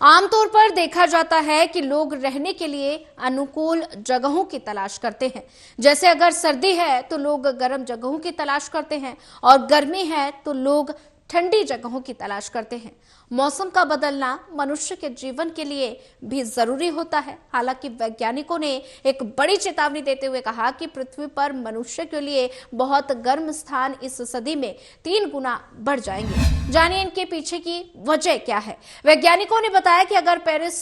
आमतौर पर देखा जाता है कि लोग रहने के लिए अनुकूल जगहों की तलाश करते हैं। जैसे अगर सर्दी है तो लोग गर्म जगहों की तलाश करते हैं और गर्मी है तो लोग ठंडी जगहों की तलाश करते हैं। मौसम का बदलना मनुष्य के जीवन के लिए भी जरूरी होता है। हालांकि वैज्ञानिकों ने एक बड़ी चेतावनी देते हुए कहा कि पृथ्वी पर मनुष्य के लिए बहुत गर्म स्थान इस सदी में 3 गुना बढ़ जाएंगे। जानिए इनके पीछे की वजह क्या है। वैज्ञानिकों ने बताया कि अगर पेरिस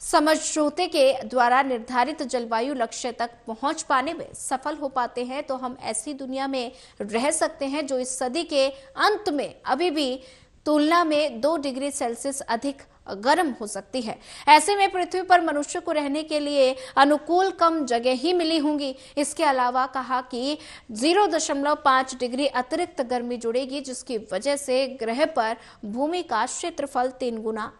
समझौते के द्वारा निर्धारित जलवायु लक्ष्य तक पहुंच पाने में सफल हो पाते हैं तो हम ऐसी दुनिया में रह सकते हैं जो इस सदी के अंत में अभी भी तुलना में 2 डिग्री सेल्सियस अधिक गर्म हो सकती है। ऐसे में पृथ्वी पर मनुष्य को रहने के लिए अनुकूल कम जगह ही मिली होंगी। इसके अलावा कहा कि 0.5 डिग्री अतिरिक्त गर्मी जुड़ेगी, जिसकी वजह से ग्रह पर भूमि का क्षेत्रफल 3 गुना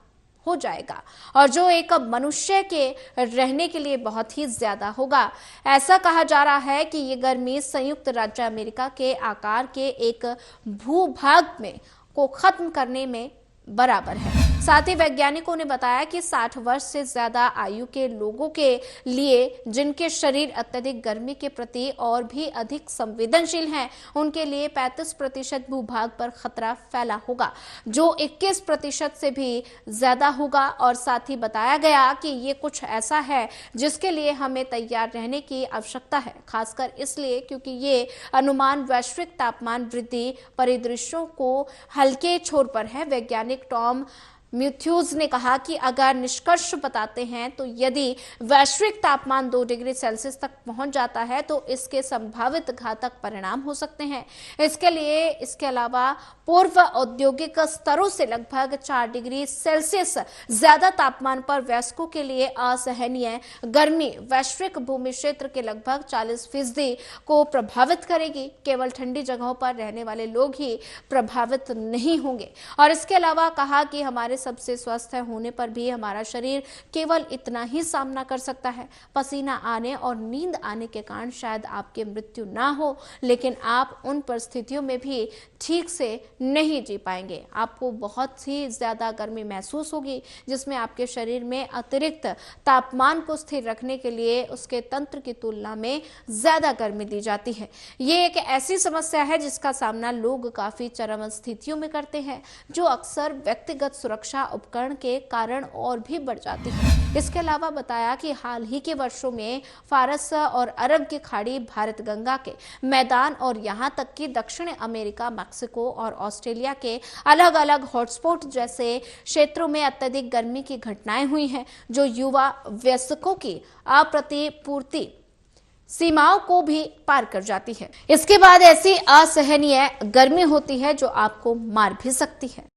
हो जाएगा और जो एक मनुष्य के रहने के लिए बहुत ही ज्यादा होगा। ऐसा कहा जा रहा है कि ये गर्मी संयुक्त राज्य अमेरिका के आकार के एक भूभाग में को खत्म करने में बराबर है। साथ ही वैज्ञानिकों ने बताया कि 60 वर्ष से ज्यादा आयु के लोगों के लिए, जिनके शरीर अत्यधिक गर्मी के प्रति और भी अधिक संवेदनशील हैं, उनके लिए 35% भूभाग पर खतरा फैला होगा, जो 21% से भी ज्यादा होगा। और साथ ही बताया गया कि ये कुछ ऐसा है जिसके लिए हमें तैयार रहने की आवश्यकता है, खासकर इसलिए क्योंकि ये अनुमान वैश्विक तापमान वृद्धि परिदृश्यों को हल्के छोर पर है। वैज्ञानिक टॉम मैथ्यूज ने कहा कि अगर निष्कर्ष बताते हैं तो यदि वैश्विक तापमान 2 डिग्री सेल्सियस तक पहुंच जाता है तो इसके संभावित घातक परिणाम हो सकते हैं। इसके अलावा पूर्व औद्योगिक स्तरों से लगभग 4 डिग्री सेल्सियस ज्यादा तापमान पर वयस्कों के लिए असहनीय गर्मी वैश्विक भूमि क्षेत्र के लगभग 40% को प्रभावित करेगी। केवल ठंडी जगहों पर रहने वाले लोग ही प्रभावित नहीं होंगे। और इसके अलावा कहा कि हमारे सबसे स्वस्थ होने पर भी हमारा शरीर केवल इतना ही सामना कर सकता है। पसीना आने और नींद आने के कारण शायद आपकी मृत्यु ना हो, लेकिन आप उन परिस्थितियों में भी ठीक से नहीं जी पाएंगे। आपको बहुत ही ज्यादा गर्मी महसूस होगी, जिसमें आपके शरीर में अतिरिक्त तापमान को स्थिर रखने के लिए उसके तंत्र की तुलना में ज्यादा गर्मी दी जाती है। ये एक ऐसी समस्या है जिसका सामना लोग काफी चरम स्थितियों में करते हैं, जो अक्सर व्यक्तिगत सुरक्षा उपकरण के कारण और भी बढ़ जाती है। इसके अलावा बताया कि हाल ही के वर्षों में फारस और अरब की खाड़ी, भारत गंगा के मैदान और यहां तक कि दक्षिण अमेरिका, मैक्सिको और ऑस्ट्रेलिया के अलग अलग हॉटस्पॉट जैसे क्षेत्रों में अत्यधिक गर्मी की घटनाएं हुई हैं, जो युवा वयस्कों की अप्रतिपूर्ति सीमाओं को भी पार कर जाती है। इसके बाद ऐसी असहनीय गर्मी होती है जो आपको मार भी सकती है।